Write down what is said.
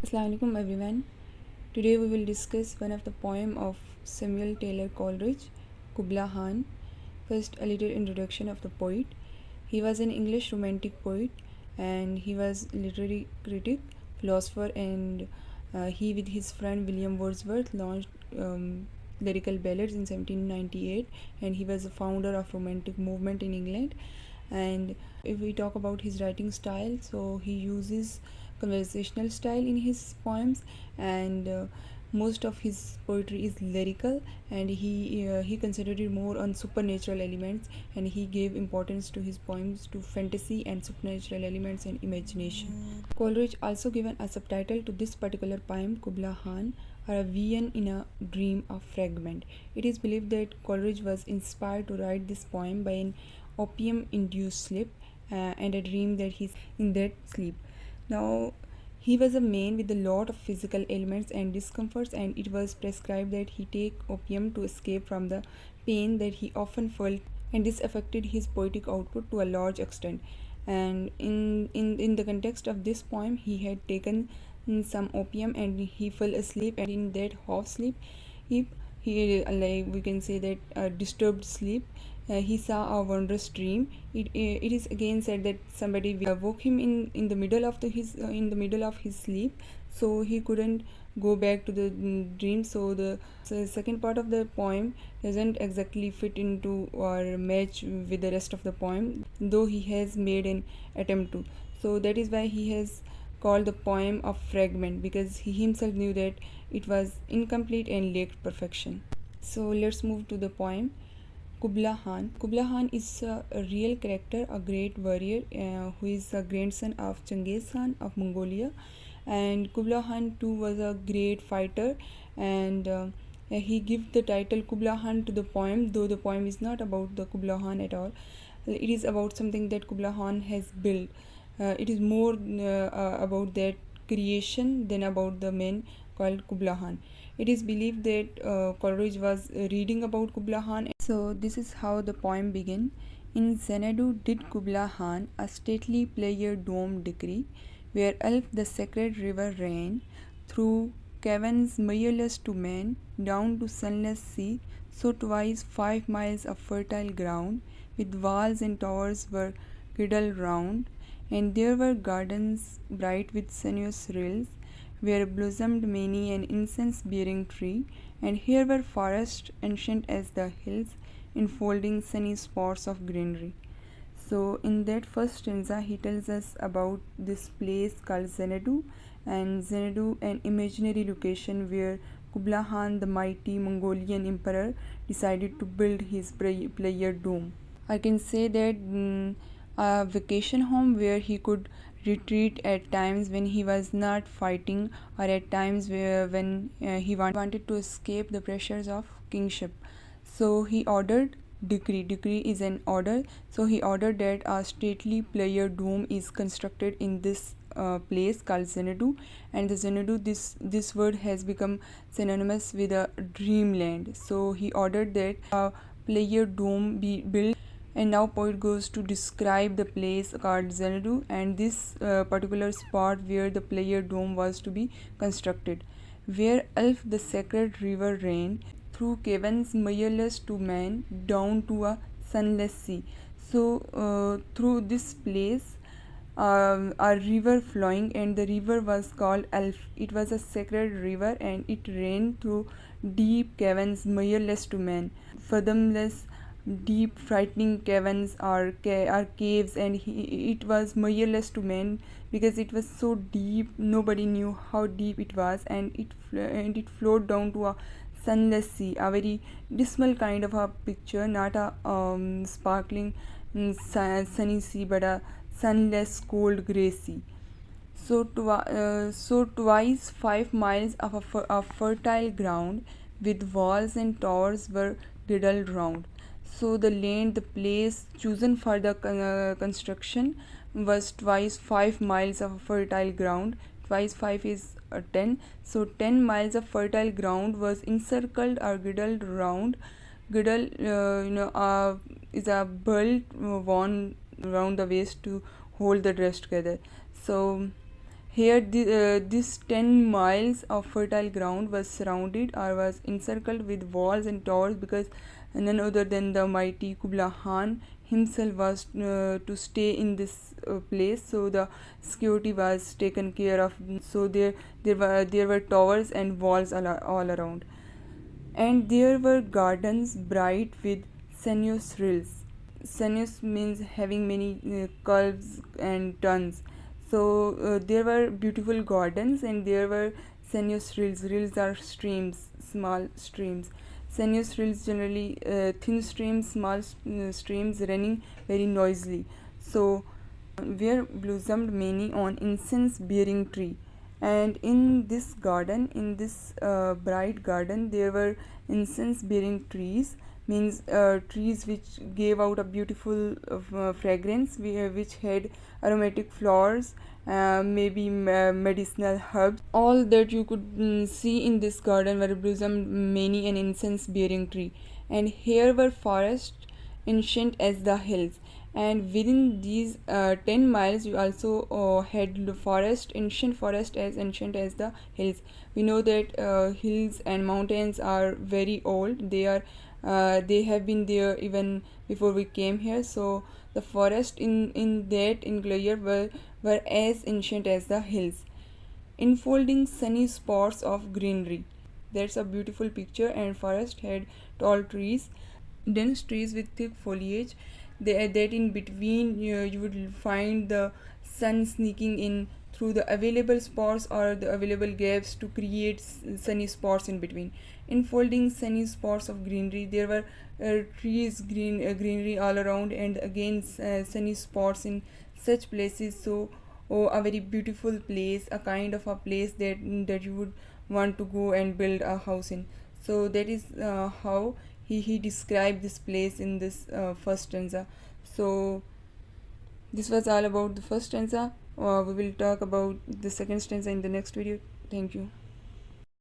Assalamualaikum everyone. Today we will discuss one of the poem of Samuel Taylor Coleridge, Kubla Khan. First, a little introduction of the poet. He was an English romantic poet, and he was literary critic, philosopher, and he with his friend William Wordsworth launched lyrical ballads in 1798, and he was a founder of romantic movement in England. And if we talk about his writing style, so he uses conversational style in his poems, and most of his poetry is lyrical, and he concentrated more on supernatural elements, and he gave importance to his poems to fantasy and supernatural elements and imagination. Coleridge also given a subtitle to this particular poem, Kubla Khan, or a vision in a dream of Fragment. It is believed that Coleridge was inspired to write this poem by an opium induced sleep and a dream that he's in that sleep. Now, he was a man with a lot of physical ailments and discomforts, and it was prescribed that he take opium to escape from the pain that he often felt, and this affected his poetic output to a large extent. And in the context of this poem, he had taken some opium and he fell asleep, and in that half sleep, he like we can say that disturbed sleep, he saw a wondrous dream. It is again said that somebody woke him in the middle of in the middle of his sleep, so he couldn't go back to the dream. So the second part of the poem doesn't exactly fit into or match with the rest of the poem, though he has made an attempt to. So that is why he has called the poem a fragment, because he himself knew that it was incomplete and lacked perfection. So let's move to the poem. Kubla Khan. Kubla Khan is a real character, a great warrior who is a grandson of Genghis Khan of Mongolia. And Kubla Khan too was a great fighter, and he gives the title Kubla Khan to the poem, though the poem is not about the Kubla Khan at all. It is about something that Kubla Khan has built. It is more about that creation than about the man called Kubla Khan. It is believed that Coleridge was reading about Kubla Khan. So this is how the poem began. In Xanadu did Kubla Khan a stately player dome decree, where Elf the sacred river ran, through caverns measureless to man, down to sunless sea, so twice 5 miles of fertile ground, with walls and towers were girdled round, and there were gardens bright with sinuous rills, where blossomed many an incense-bearing tree, and here were forests ancient as the hills, enfolding sunny spots of greenery. So, in that first stanza, he tells us about this place called Xanadu, and Xanadu, an imaginary location where Kubla Khan, the mighty Mongolian emperor, decided to build his player dome. I can say that a vacation home where he could retreat at times when he was not fighting, or at times when he wanted to escape the pressures of kingship. So he ordered decree is an order, so he ordered that a stately player dome is constructed in this place called Xanadu, and the Xanadu, this word has become synonymous with a dreamland. So he ordered that a player dome be built, and now poet goes to describe the place called Xanadu and this particular spot where the player dome was to be constructed, where Elf the sacred river ran, through caverns measureless to man, down to a sunless sea. So through this place a river flowing, and the river was called Elf. It was a sacred river, and it ran through deep caverns measureless to man, fathomless deep frightening caverns or caves, and it was measureless to man because it was so deep, nobody knew how deep it was, and it flowed down to a sunless sea, a very dismal kind of a picture, not a sparkling sunny sea, but a sunless cold grey sea. So twice 5 miles of fertile ground, with walls and towers were girdled round. So the land, the place chosen for the construction was twice 5 miles of fertile ground. Twice 5 is 10. So 10 miles of fertile ground was encircled or girdled round. Girdle, is a belt worn around the waist to hold the dress together. So Here, this 10 miles of fertile ground was surrounded or was encircled with walls and towers, because none other than the mighty Kubla Khan himself was to stay in this place. So the security was taken care of. So there were towers and walls all around, and there were gardens bright with sinuous rills. Sinuous means having many curves and turns. So there were beautiful gardens, and there were sinuous rills. Rills are streams, small streams. Sinuous rills generally thin streams, small streams running very noisily. So where blossomed many on incense bearing tree. And in this garden, in this bright garden, there were incense bearing trees, means trees which gave out a beautiful fragrance, which had aromatic flowers, maybe medicinal herbs. All that you could see in this garden were blossomed many an incense bearing tree. And here were forests ancient as the hills, and within these 10 miles you also had the forest, ancient forest as ancient as the hills. We know that hills and mountains are very old. They have been there even before we came here. So the forest in that enclosure were as ancient as the hills, enfolding sunny spots of greenery. That's a beautiful picture. And forest had tall trees, dense trees with thick foliage. That in between you would find the sun sneaking in through the available spots or the available gaps to create sunny spots in between. Enfolding sunny spots of greenery, there were trees, greenery all around, and again sunny spots in such places. So a very beautiful place, a kind of a place that you would want to go and build a house in. So that is how he described this place in this first stanza. So this was all about the first stanza. We will talk about the second stanza in the next video. Thank you.